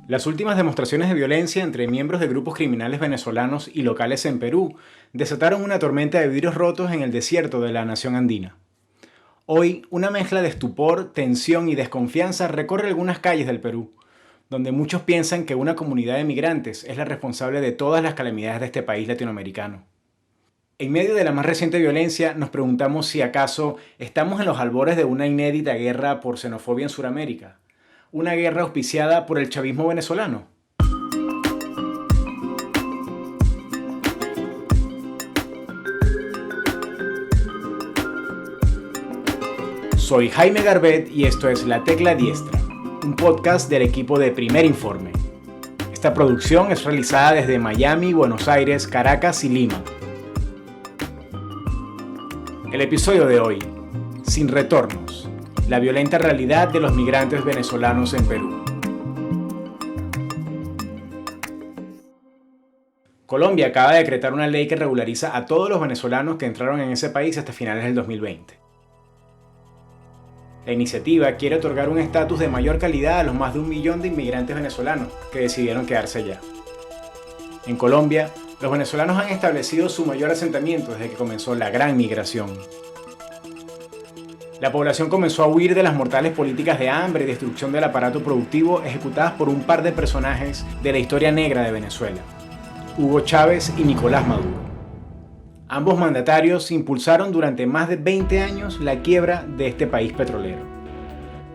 Las últimas demostraciones de violencia entre miembros de grupos criminales venezolanos y locales en Perú desataron una tormenta de vidrios rotos en el desierto de la nación andina. Hoy, una mezcla de estupor, tensión y desconfianza recorre algunas calles del Perú, donde muchos piensan que una comunidad de migrantes es la responsable de todas las calamidades de este país latinoamericano. En medio de la más reciente violencia, nos preguntamos si acaso estamos en los albores de una inédita guerra por xenofobia en Sudamérica, una guerra auspiciada por el chavismo venezolano. Soy Jaime Garbet y esto es La Tecla Diestra, un podcast del equipo de Primer Informe. Esta producción es realizada desde Miami, Buenos Aires, Caracas y Lima. El episodio de hoy, Sin retornos, la violenta realidad de los migrantes venezolanos en Perú. Colombia acaba de decretar una ley que regulariza a todos los venezolanos que entraron en ese país hasta finales del 2020. La iniciativa quiere otorgar un estatus de mayor calidad a los más de 1 millón de inmigrantes venezolanos que decidieron quedarse allá. En Colombia, los venezolanos han establecido su mayor asentamiento desde que comenzó la gran migración. La población comenzó a huir de las mortales políticas de hambre y destrucción del aparato productivo ejecutadas por un par de personajes de la historia negra de Venezuela, Hugo Chávez y Nicolás Maduro. Ambos mandatarios impulsaron durante más de 20 años la quiebra de este país petrolero.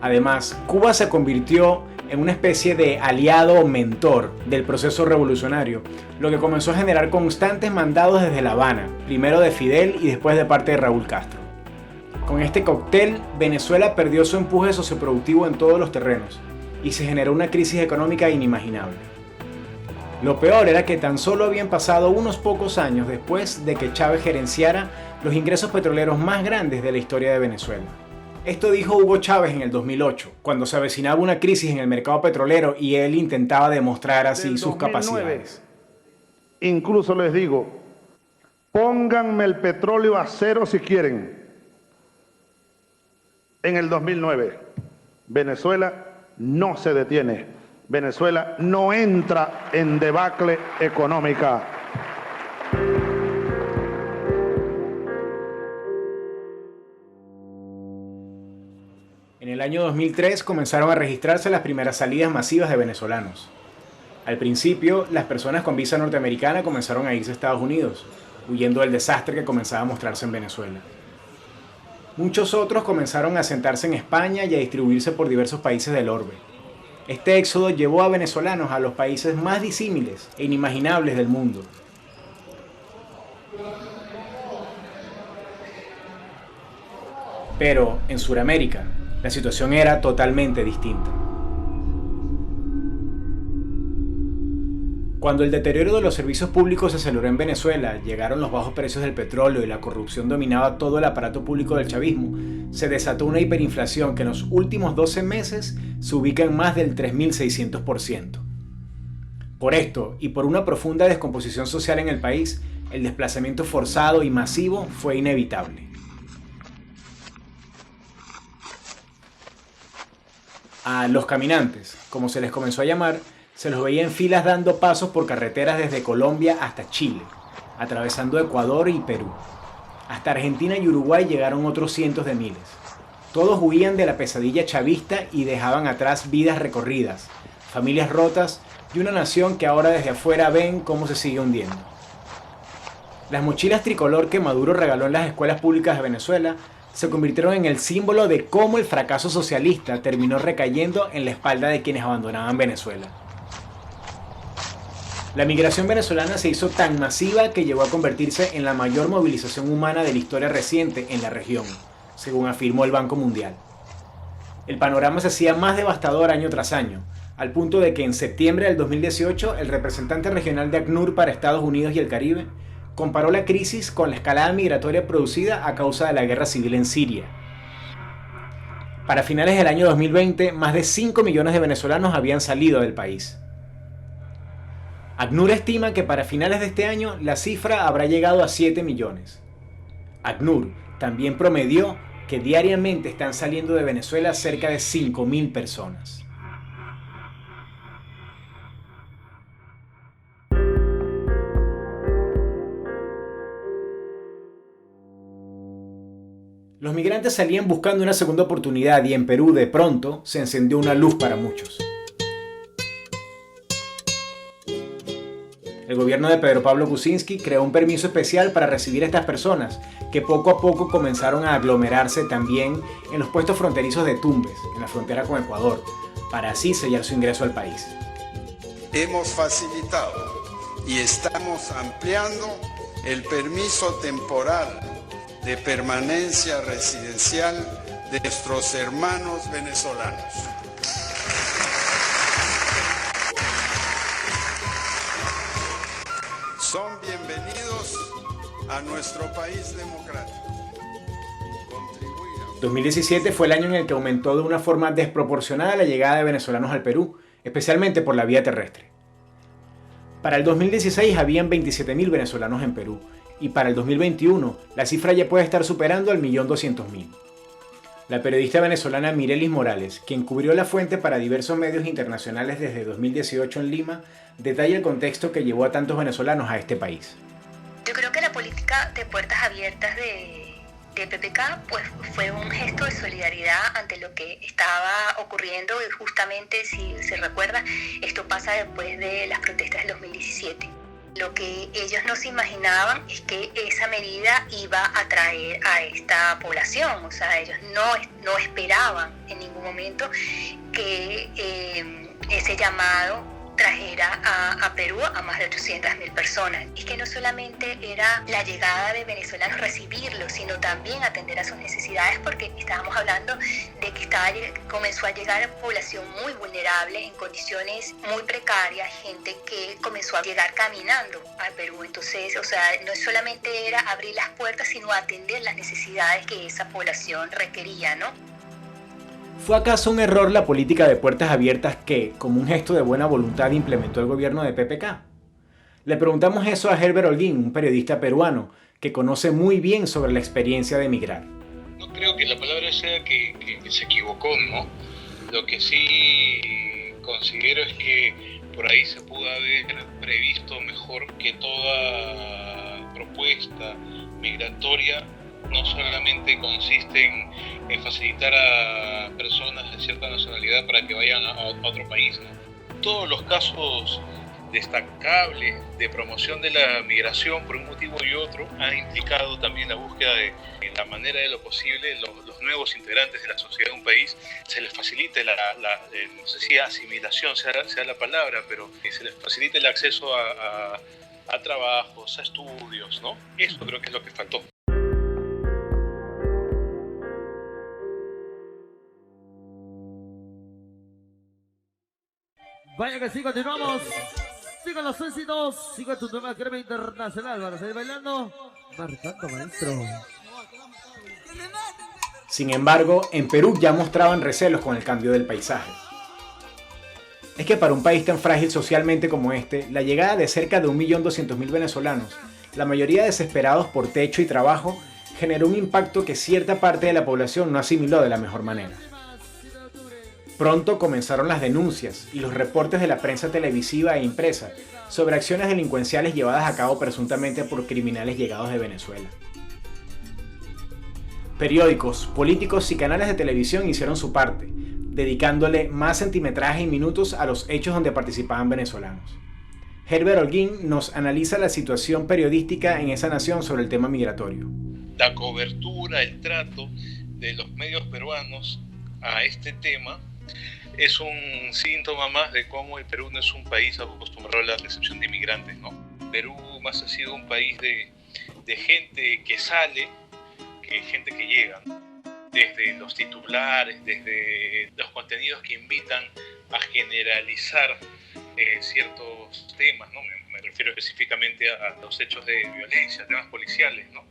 Además, Cuba se convirtió en una especie de aliado o mentor del proceso revolucionario, lo que comenzó a generar constantes mandados desde La Habana, primero de Fidel y después de parte de Raúl Castro. Con este cóctel, Venezuela perdió su empuje socioproductivo en todos los terrenos y se generó una crisis económica inimaginable. Lo peor era que tan solo habían pasado unos pocos años después de que Chávez gerenciara los ingresos petroleros más grandes de la historia de Venezuela. Esto dijo Hugo Chávez en el 2008, cuando se avecinaba una crisis en el mercado petrolero y él intentaba demostrar así sus capacidades. Incluso les digo, pónganme el petróleo a cero si quieren. En el 2009, Venezuela no se detiene. Venezuela no entra en debacle económica. En el año 2003 comenzaron a registrarse las primeras salidas masivas de venezolanos. Al principio, las personas con visa norteamericana comenzaron a irse a Estados Unidos, huyendo del desastre que comenzaba a mostrarse en Venezuela. Muchos otros comenzaron a asentarse en España y a distribuirse por diversos países del orbe. Este éxodo llevó a venezolanos a los países más disímiles e inimaginables del mundo. Pero en Sudamérica, la situación era totalmente distinta. Cuando el deterioro de los servicios públicos se aceleró en Venezuela, llegaron los bajos precios del petróleo y la corrupción dominaba todo el aparato público del chavismo, se desató una hiperinflación que en los últimos 12 meses se ubica en más del 3.600%. Por esto, y por una profunda descomposición social en el país, el desplazamiento forzado y masivo fue inevitable. A los caminantes, como se les comenzó a llamar, se los veía en filas dando pasos por carreteras desde Colombia hasta Chile, atravesando Ecuador y Perú. Hasta Argentina y Uruguay llegaron otros cientos de miles. Todos huían de la pesadilla chavista y dejaban atrás vidas recorridas, familias rotas y una nación que ahora desde afuera ven cómo se sigue hundiendo. Las mochilas tricolor que Maduro regaló en las escuelas públicas de Venezuela se convirtieron en el símbolo de cómo el fracaso socialista terminó recayendo en la espalda de quienes abandonaban Venezuela. La migración venezolana se hizo tan masiva que llegó a convertirse en la mayor movilización humana de la historia reciente en la región, según afirmó el Banco Mundial. El panorama se hacía más devastador año tras año, al punto de que en septiembre del 2018 el representante regional de ACNUR para Estados Unidos y el Caribe comparó la crisis con la escalada migratoria producida a causa de la guerra civil en Siria. Para finales del año 2020, más de 5 millones de venezolanos habían salido del país. ACNUR estima que para finales de este año la cifra habrá llegado a 7 millones. ACNUR también promedió que diariamente están saliendo de Venezuela cerca de 5.000 personas. migrantes salían buscando una segunda oportunidad y en Perú de pronto se encendió una luz para muchos. El gobierno de Pedro Pablo Kuczynski creó un permiso especial para recibir a estas personas, que poco a poco comenzaron a aglomerarse también en los puestos fronterizos de Tumbes, en la frontera con Ecuador, para así sellar su ingreso al país. Hemos facilitado y estamos ampliando el permiso temporal de permanencia residencial de nuestros hermanos venezolanos. Son bienvenidos a nuestro país democrático. 2017 fue el año en el que aumentó de una forma desproporcionada la llegada de venezolanos al Perú, especialmente por la vía terrestre. Para el 2016 habían 27.000 venezolanos en Perú, y para el 2021 la cifra ya puede estar superando al 1.200.000. La periodista venezolana Mirelis Morales, quien cubrió la fuente para diversos medios internacionales desde 2018 en Lima, detalla el contexto que llevó a tantos venezolanos a este país. Yo creo que la política de puertas abiertas de PPK pues, fue un gesto de solidaridad ante lo que estaba ocurriendo y justamente, si se recuerda, esto pasa después de las protestas del 2017. Lo que ellos no se imaginaban es que esa medida iba a atraer a esta población. O sea, ellos no esperaban en ningún momento que ese llamado trajera a Perú a más de 800.000 personas. Es que no solamente era la llegada de venezolanos, recibirlos, sino también atender a sus necesidades, porque estábamos hablando de que comenzó a llegar población muy vulnerable, en condiciones muy precarias, gente que comenzó a llegar caminando al Perú. Entonces, o sea, no solamente era abrir las puertas, sino atender las necesidades que esa población requería, ¿no? ¿Fue acaso un error la política de puertas abiertas que, como un gesto de buena voluntad, implementó el gobierno de PPK? Le preguntamos eso a Herbert Holguín, un periodista peruano que conoce muy bien sobre la experiencia de emigrar. No creo que la palabra sea que se equivocó, ¿no? Lo que sí considero es que por ahí se pudo haber previsto mejor que toda propuesta migratoria no solamente consiste en facilitar a personas de cierta nacionalidad para que vayan a otro país, ¿no? Todos los casos destacables de promoción de la migración por un motivo y otro han implicado también la búsqueda de, en la manera de lo posible, los nuevos integrantes de la sociedad de un país se les facilite no sé si asimilación sea la palabra, pero que se les facilite el acceso a trabajos, a estudios, ¿no? Eso creo que es lo que faltó. Vaya que sí, continuamos. Sigan los éxitos. Sigue tu nueva crema internacional. Van a seguir bailando. Marcando, maestro. Sin embargo, en Perú ya mostraban recelos con el cambio del paisaje. Es que para un país tan frágil socialmente como este, la llegada de cerca de 1.200.000 venezolanos, la mayoría desesperados por techo y trabajo, generó un impacto que cierta parte de la población no asimiló de la mejor manera. Pronto comenzaron las denuncias y los reportes de la prensa televisiva e impresa sobre acciones delincuenciales llevadas a cabo presuntamente por criminales llegados de Venezuela. Periódicos, políticos y canales de televisión hicieron su parte, dedicándole más centimetraje y minutos a los hechos donde participaban venezolanos. Herbert Holguín nos analiza la situación periodística en esa nación sobre el tema migratorio. La cobertura, el trato de los medios peruanos a este tema es un síntoma más de cómo el Perú no es un país acostumbrado a la recepción de inmigrantes, ¿no? Perú más ha sido un país de gente que sale que gente que llega, desde los titulares, desde los contenidos que invitan a generalizar ciertos temas, ¿no? Me refiero específicamente a los hechos de violencia, temas policiales, ¿no?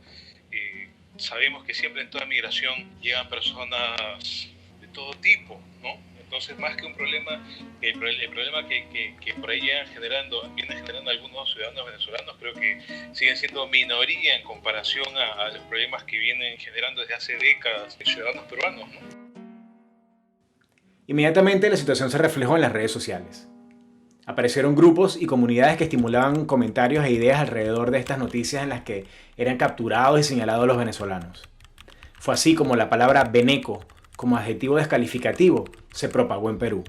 Sabemos que siempre en toda migración llegan personas de todo tipo, ¿no? Entonces, más que un problema, el problema que por ahí vienen generando algunos ciudadanos venezolanos, creo que siguen siendo minoría en comparación a los problemas que vienen generando desde hace décadas los ciudadanos peruanos, ¿no? Inmediatamente la situación se reflejó en las redes sociales. Aparecieron grupos y comunidades que estimulaban comentarios e ideas alrededor de estas noticias en las que eran capturados y señalados los venezolanos. Fue así como la palabra veneco, como adjetivo descalificativo, se propagó en Perú.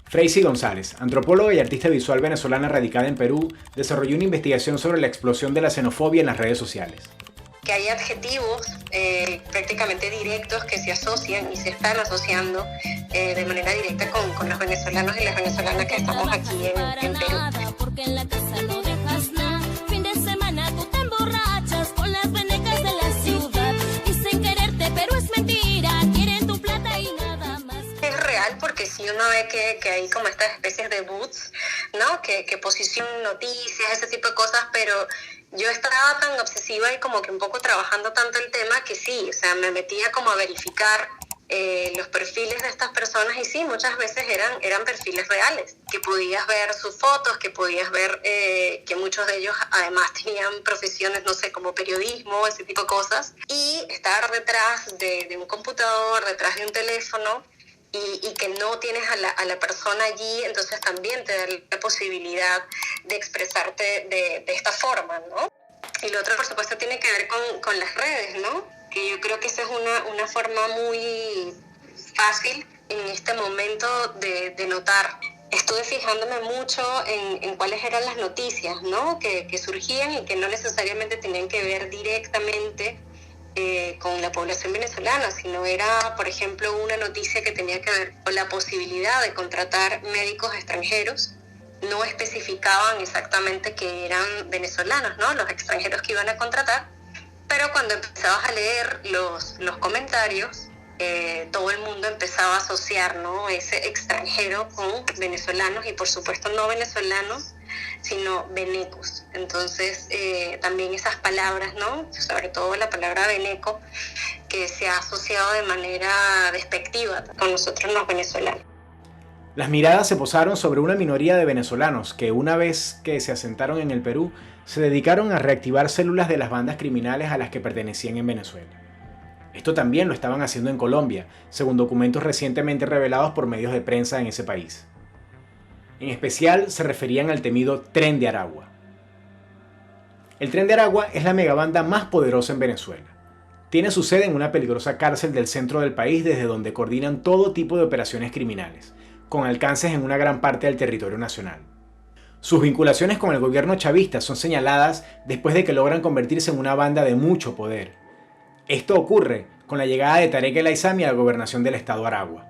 Freisy González, antropóloga y artista visual venezolana radicada en Perú, desarrolló una investigación sobre la explosión de la xenofobia en las redes sociales. Que hay adjetivos prácticamente directos que se asocian y se están asociando de manera directa con los venezolanos y las venezolanas que estamos aquí en Perú. Porque en la casa no dejas nada. Fin de semana tú te emborrachas con las venecas de la ciudad. Dicen quererte, pero es mentira. Quieren tu plata y nada más. Es real porque si uno ve que hay como estas especies de boots, ¿no? Que posicionan noticias, ese tipo de cosas, pero yo estaba tan obsesiva y como que un poco trabajando tanto el tema que sí, o sea, me metía como a verificar los perfiles de estas personas y sí, muchas veces eran perfiles reales, que podías ver sus fotos, que podías ver que muchos de ellos además tenían profesiones, no sé, como periodismo, ese tipo de cosas, y estar detrás de un computador, detrás de un teléfono, y que no tienes a la persona allí, entonces también te da la posibilidad de expresarte de esta forma, ¿no? Y lo otro, por supuesto, tiene que ver con las redes, ¿no? Que yo creo que esa es una forma muy fácil en este momento de notar. Estuve fijándome mucho en cuáles eran las noticias, ¿no? Que surgían y que no necesariamente tenían que ver directamente con la población venezolana, sino era, por ejemplo, una noticia que tenía que ver con la posibilidad de contratar médicos extranjeros. No especificaban exactamente que eran venezolanos, ¿no? Los extranjeros que iban a contratar, pero cuando empezabas a leer los comentarios, todo el mundo empezaba a asociar, ¿no? Ese extranjero con venezolanos y, por supuesto, no venezolanos, sino venecos. Entonces, también esas palabras, ¿no? Sobre todo la palabra veneco, que se ha asociado de manera despectiva con nosotros los venezolanos. Las miradas se posaron sobre una minoría de venezolanos que, una vez que se asentaron en el Perú, se dedicaron a reactivar células de las bandas criminales a las que pertenecían en Venezuela. Esto también lo estaban haciendo en Colombia, según documentos recientemente revelados por medios de prensa en ese país. En especial se referían al temido Tren de Aragua. El Tren de Aragua es la megabanda más poderosa en Venezuela. Tiene su sede en una peligrosa cárcel del centro del país desde donde coordinan todo tipo de operaciones criminales, con alcances en una gran parte del territorio nacional. Sus vinculaciones con el gobierno chavista son señaladas después de que logran convertirse en una banda de mucho poder. Esto ocurre con la llegada de Tarek El Aizami a la gobernación del estado Aragua.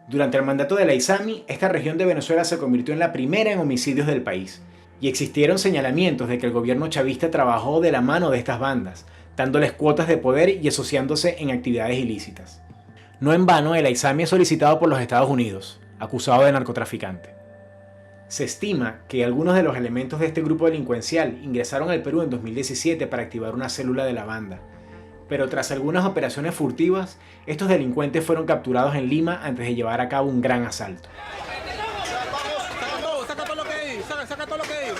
Durante el mandato de El Aizami, esta región de Venezuela se convirtió en la primera en homicidios del país, y existieron señalamientos de que el gobierno chavista trabajó de la mano de estas bandas, dándoles cuotas de poder y asociándose en actividades ilícitas. No en vano, El Aizami es solicitado por los Estados Unidos, acusado de narcotraficante. Se estima que algunos de los elementos de este grupo delincuencial ingresaron al Perú en 2017 para activar una célula de la banda, pero tras algunas operaciones furtivas, estos delincuentes fueron capturados en Lima antes de llevar a cabo un gran asalto. Saca todo lo que hay, saca todo lo que hay.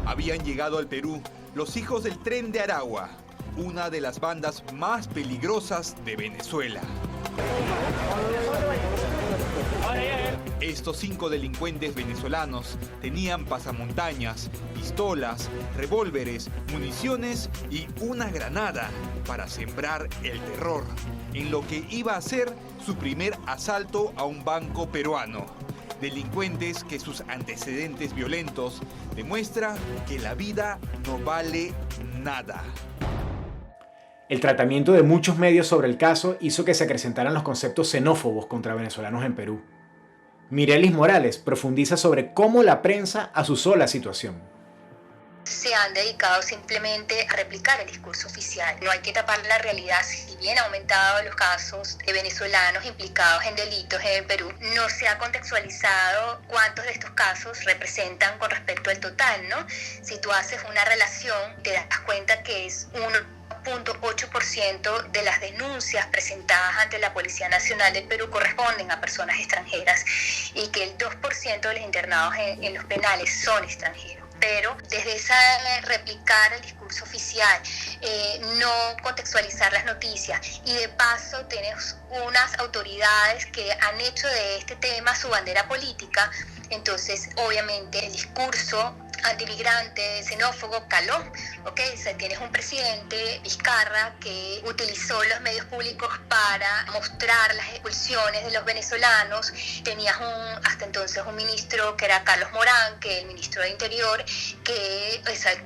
Habían llegado al Perú los hijos del Tren de Aragua, una de las bandas más peligrosas de Venezuela. Estos 5 delincuentes venezolanos tenían pasamontañas, pistolas, revólveres, municiones y una granada para sembrar el terror en lo que iba a ser su primer asalto a un banco peruano. Delincuentes que sus antecedentes violentos demuestran que la vida no vale nada. El tratamiento de muchos medios sobre el caso hizo que se acrecentaran los conceptos xenófobos contra venezolanos en Perú. Mirelis Morales profundiza sobre cómo la prensa azuzó la situación. Se han dedicado simplemente a replicar el discurso oficial. No hay que tapar la realidad. Si bien han aumentado los casos de venezolanos implicados en delitos en el Perú, no se ha contextualizado cuántos de estos casos representan con respecto al total, ¿no? Si tú haces una relación, te das cuenta que es 1.8% de las denuncias presentadas ante la Policía Nacional del Perú corresponden a personas extranjeras y que el 2% de los internados en los penales son extranjeros. pero desde esa replicar el discurso oficial, no contextualizar las noticias, y de paso tienes unas autoridades que han hecho de este tema su bandera política. Entonces obviamente el discurso antimigrante, xenófobo, caló, ¿okay? O sea, tienes un presidente, Vizcarra, que utilizó los medios públicos para mostrar las expulsiones de los venezolanos. Tenías hasta entonces un ministro que era Carlos Morán, que es el ministro de Interior, que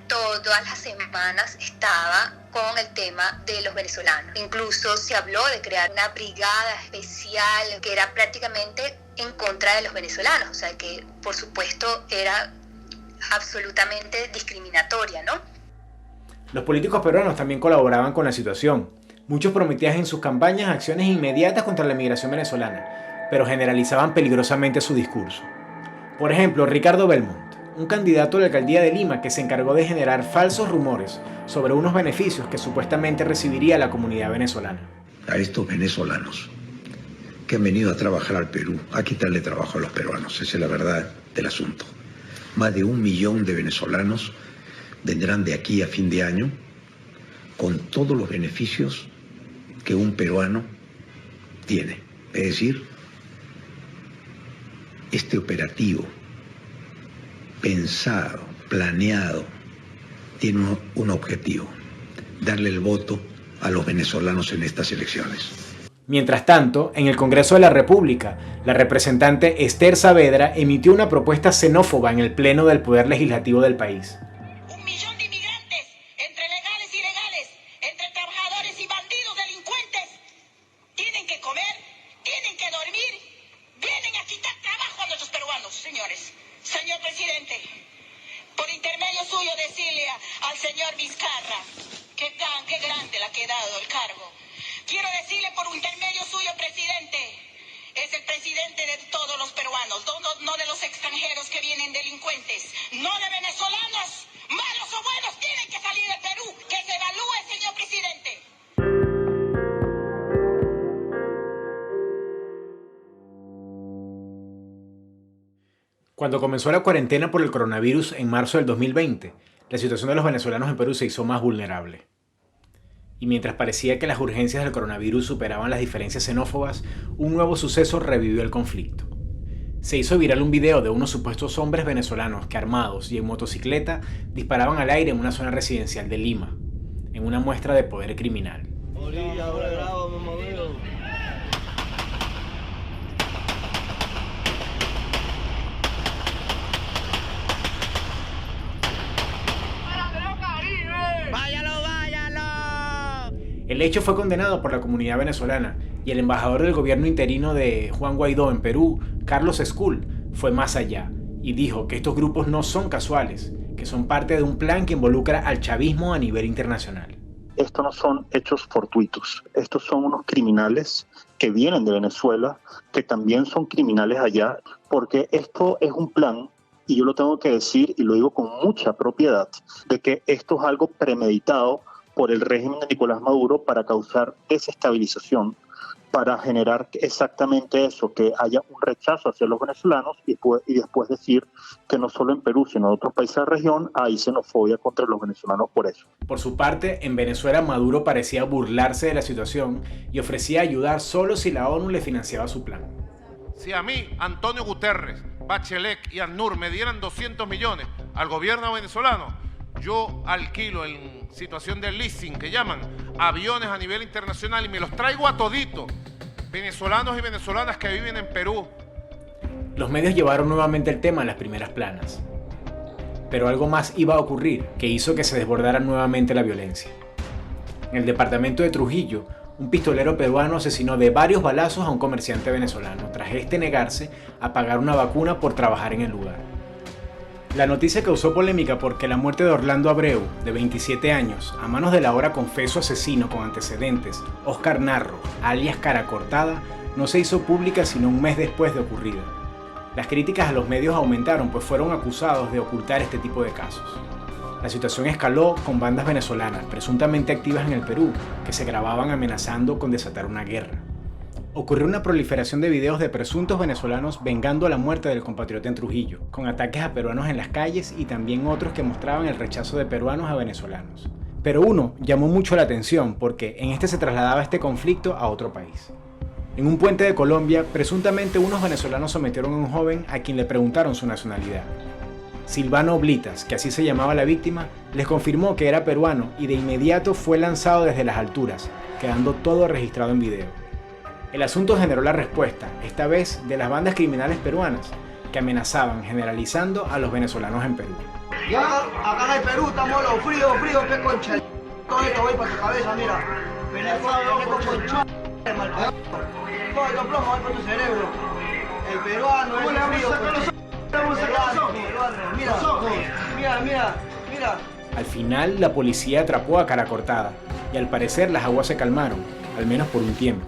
todas las semanas estaba con el tema de los venezolanos. Incluso se habló de crear una brigada especial que era prácticamente en contra de los venezolanos, o sea que por supuesto era absolutamente discriminatoria, ¿no? Los políticos peruanos también colaboraban con la situación. Muchos prometían en sus campañas acciones inmediatas contra la migración venezolana, pero generalizaban peligrosamente su discurso. Por ejemplo, Ricardo Belmont, un candidato a la alcaldía de Lima que se encargó de generar falsos rumores sobre unos beneficios que supuestamente recibiría la comunidad venezolana. A estos venezolanos que han venido a trabajar al Perú, a quitarle trabajo a los peruanos, esa es la verdad del asunto. Más de 1 millón de venezolanos vendrán de aquí a fin de año con todos los beneficios que un peruano tiene. Es decir, este operativo pensado, planeado, tiene un objetivo: darle el voto a los venezolanos en estas elecciones. Mientras tanto, en el Congreso de la República, la representante Esther Saavedra emitió una propuesta xenófoba en el Pleno del Poder Legislativo del país. 1 millón de inmigrantes, entre legales y ilegales, entre trabajadores y bandidos delincuentes, tienen que comer, tienen que dormir, vienen a quitar trabajo a nuestros peruanos, señores. Señor presidente, por intermedio suyo decirle al señor Vizcarra, qué grande le ha quedado el cargo. Quiero decirle por intermedio suyo, presidente, es el presidente de todos los peruanos, no de los extranjeros que vienen delincuentes, no de venezolanos, malos o buenos, tienen que salir del Perú, que se evalúe, señor presidente. Cuando comenzó la cuarentena por el coronavirus en marzo del 2020, la situación de los venezolanos en Perú se hizo más vulnerable. Y mientras parecía que las urgencias del coronavirus superaban las diferencias xenófobas, un nuevo suceso revivió el conflicto. Se hizo viral un video de unos supuestos hombres venezolanos que, armados y en motocicleta, disparaban al aire en una zona residencial de Lima, en una muestra de poder criminal. El hecho fue condenado por la comunidad venezolana y el embajador del gobierno interino de Juan Guaidó en Perú, Carlos Escul, fue más allá y dijo que estos grupos no son casuales, que son parte de un plan que involucra al chavismo a nivel internacional. Estos no son hechos fortuitos, estos son unos criminales que vienen de Venezuela, que también son criminales allá, porque esto es un plan, y yo lo tengo que decir y lo digo con mucha propiedad, de que esto es algo premeditado por el régimen de Nicolás Maduro para causar desestabilización, para generar exactamente eso, que haya un rechazo hacia los venezolanos y después decir que no solo en Perú, sino en otros países de la región hay xenofobia contra los venezolanos por eso. Por su parte, en Venezuela Maduro parecía burlarse de la situación y ofrecía ayudar solo si la ONU le financiaba su plan. Si a mí, Antonio Guterres, Bachelet y ANUR me dieran 200 millones al gobierno venezolano, yo alquilo en situación de leasing, que llaman, aviones a nivel internacional y me los traigo a todito, venezolanos y venezolanas que viven en Perú. Los medios llevaron nuevamente el tema a las primeras planas. Pero algo más iba a ocurrir que hizo que se desbordara nuevamente la violencia. En el departamento de Trujillo, un pistolero peruano asesinó de varios balazos a un comerciante venezolano, tras este negarse a pagar una vacuna por trabajar en el lugar. La noticia causó polémica porque la muerte de Orlando Abreu, de 27 años, a manos del ahora confeso asesino con antecedentes, Oscar Narro, alias Cara Cortada, no se hizo pública sino un mes después de ocurrida. Las críticas a los medios aumentaron, pues fueron acusados de ocultar este tipo de casos. La situación escaló con bandas venezolanas, presuntamente activas en el Perú, que se grababan amenazando con desatar una guerra. ocurrió una proliferación de videos de presuntos venezolanos vengando la muerte del compatriota en Trujillo, con ataques a peruanos en las calles y también otros que mostraban el rechazo de peruanos a venezolanos. Pero uno llamó mucho la atención porque en este se trasladaba este conflicto a otro país. En un puente de Colombia, presuntamente unos venezolanos sometieron a un joven a quien le preguntaron su nacionalidad. Silvano Oblitas, que así se llamaba la víctima, les confirmó que era peruano y de inmediato fue lanzado desde las alturas, quedando todo registrado en video. El asunto generó la respuesta, esta vez de las bandas criminales peruanas, que amenazaban generalizando a los venezolanos en Perú. Ya, acá en el Perú estamos los frío, qué concha. Todo esto voy para tu cabeza, mira. Venezuela, con concha, malpagado. Todo el plomo va por tu cerebro. El peruano, el frío. Mira. Al final, la policía atrapó a Cara Cortada, y al parecer las aguas se calmaron, al menos por un tiempo.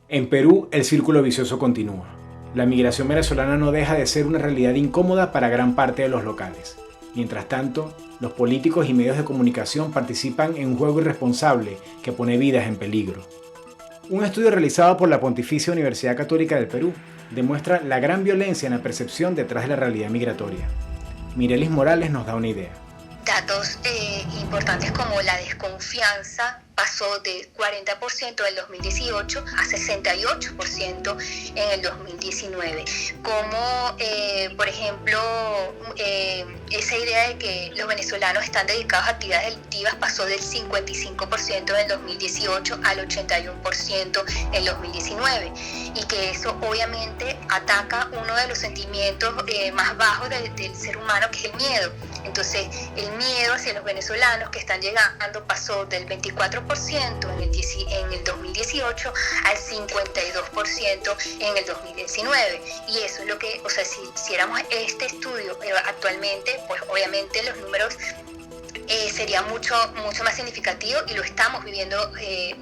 En Perú, el círculo vicioso continúa. La migración venezolana no deja de ser una realidad incómoda para gran parte de los locales. Mientras tanto, los políticos y medios de comunicación participan en un juego irresponsable que pone vidas en peligro. Un estudio realizado por la Pontificia Universidad Católica del Perú demuestra la gran violencia en la percepción detrás de la realidad migratoria. Mirelis Morales nos da una idea. Datos importantes como la desconfianza pasó de 40% en el 2018 a 68% en el 2019. Como, por ejemplo, esa idea de que los venezolanos están dedicados a actividades delictivas pasó del 55% en el 2018 al 81% en el 2019. Y que eso obviamente ataca uno de los sentimientos más bajos del ser humano, que es el miedo. Entonces, el miedo hacia los venezolanos que están llegando pasó del 24% en el 2018 al 52% en el 2019. Y eso es lo que, o sea, si hiciéramos este estudio actualmente, pues obviamente los números sería mucho más significativo, y lo estamos viviendo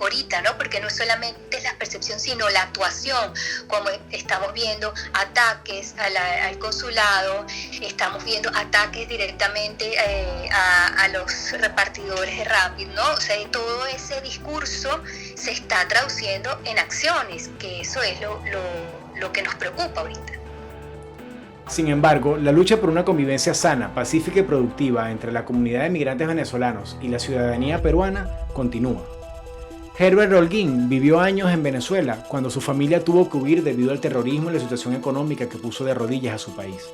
ahorita, ¿no? Porque no solamente es la percepción, sino la actuación, como estamos viendo ataques al consulado, estamos viendo ataques directamente a los repartidores de Rappi, ¿no? O sea, todo ese discurso se está traduciendo en acciones, que eso es lo que nos preocupa ahorita. Sin embargo, la lucha por una convivencia sana, pacífica y productiva entre la comunidad de migrantes venezolanos y la ciudadanía peruana continúa. Herbert Holguín vivió años en Venezuela cuando su familia tuvo que huir debido al terrorismo y la situación económica que puso de rodillas a su país.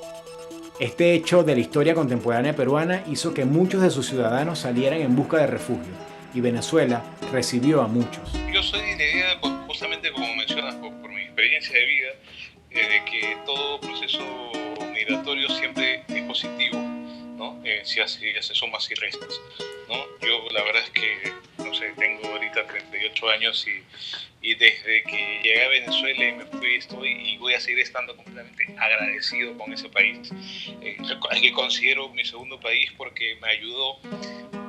Este hecho de la historia contemporánea peruana hizo que muchos de sus ciudadanos salieran en busca de refugio, y Venezuela recibió a muchos. Yo soy de la idea, justamente como mencionas, por mi experiencia de vida, de que todo proceso migratorio siempre es positivo, ¿no? Si hace sumas y restas, ¿no? Yo la verdad es que, no sé, tengo ahorita 38 años y desde que llegué a Venezuela y me fui, y voy a seguir estando completamente agradecido con ese país, al que considero mi segundo país, porque me ayudó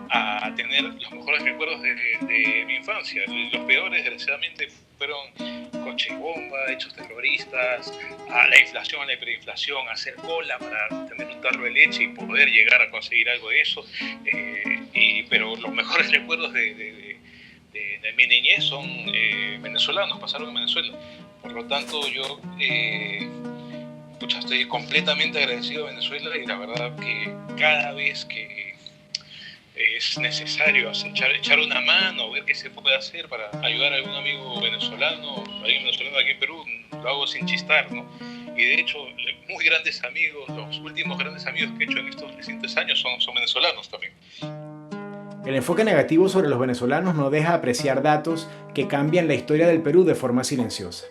a tener los mejores recuerdos de mi infancia. Los peores, desgraciadamente, fueron coche y bomba, hechos terroristas, a la inflación, a la hiperinflación, hacer cola para tener un tarro de leche y poder llegar a conseguir algo de eso. Pero los mejores recuerdos de mi niñez son venezolanos, pasaron en Venezuela. Por lo tanto, yo estoy completamente agradecido a Venezuela, y la verdad que cada vez que es necesario echar una mano, ver qué se puede hacer para ayudar a algún amigo venezolano, aquí en Perú, lo hago sin chistar, ¿no? Y de hecho, muy grandes amigos, los últimos grandes amigos que he hecho en estos recientes años son venezolanos también. El enfoque negativo sobre los venezolanos no deja apreciar datos que cambian la historia del Perú de forma silenciosa.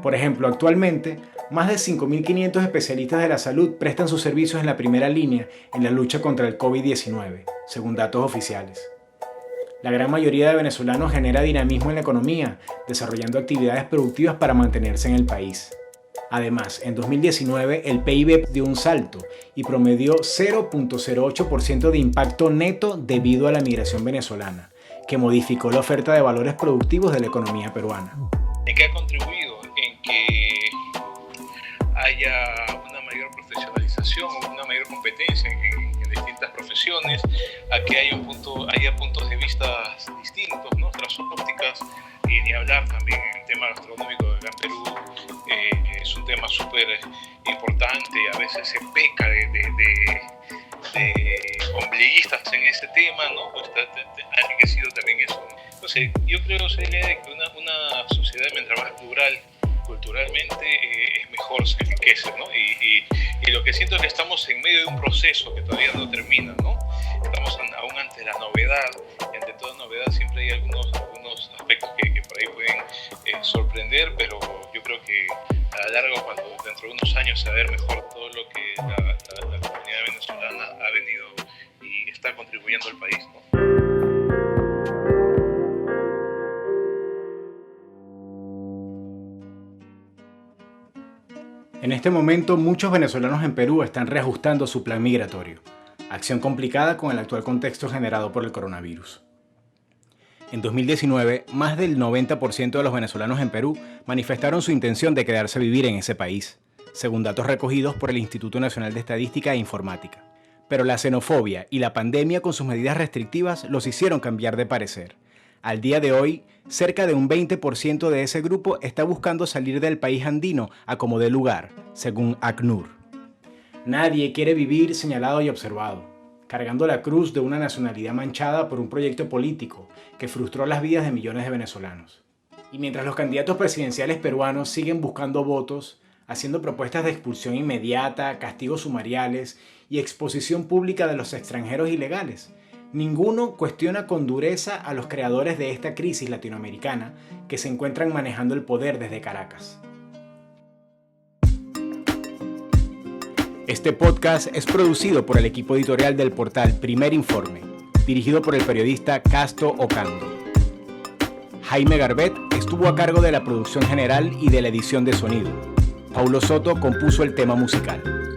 Por ejemplo, actualmente, más de 5.500 especialistas de la salud prestan sus servicios en la primera línea en la lucha contra el COVID-19, según datos oficiales. La gran mayoría de venezolanos genera dinamismo en la economía, desarrollando actividades productivas para mantenerse en el país. Además, en 2019 el PIB dio un salto y promedió 0.08% de impacto neto debido a la migración venezolana, que modificó la oferta de valores productivos de la economía peruana. ¿En qué ha contribuido? En que haya una mayor profesionalización o una mayor competencia en negociaciones, a que haya puntos de vista distintos, ¿no? Otras ópticas, y ni hablar también en el tema gastronómico del Gran Perú. Es un tema súper importante, a veces se peca de ombliguistas en ese tema, ¿no? Pues ha enriquecido también eso. Entonces, yo creo, Celia, que una sociedad mientras más plural culturalmente es mejor, se enriquece, ¿no? Y lo que siento es que estamos en medio de un proceso que todavía no termina, ¿no? Estamos aún ante la novedad, y ante toda novedad siempre hay algunos aspectos que por ahí pueden sorprender, pero yo creo que a la larga, cuando dentro de unos años se va a ver mejor todo lo que la comunidad venezolana ha venido y está contribuyendo al país, ¿no? En este momento, muchos venezolanos en Perú están reajustando su plan migratorio, acción complicada con el actual contexto generado por el coronavirus. En 2019, más del 90% de los venezolanos en Perú manifestaron su intención de quedarse a vivir en ese país, según datos recogidos por el Instituto Nacional de Estadística e Informática. Pero la xenofobia y la pandemia con sus medidas restrictivas los hicieron cambiar de parecer. Al día de hoy, cerca de un 20% de ese grupo está buscando salir del país andino a como dé lugar, según ACNUR. Nadie quiere vivir señalado y observado, cargando la cruz de una nacionalidad manchada por un proyecto político que frustró las vidas de millones de venezolanos. Y mientras los candidatos presidenciales peruanos siguen buscando votos, haciendo propuestas de expulsión inmediata, castigos sumariales y exposición pública de los extranjeros ilegales, ninguno cuestiona con dureza a los creadores de esta crisis latinoamericana que se encuentran manejando el poder desde Caracas. Este podcast es producido por el equipo editorial del portal Primer Informe, dirigido por el periodista Casto Ocando. Jaime Garbet estuvo a cargo de la producción general y de la edición de sonido. Paulo Soto compuso el tema musical.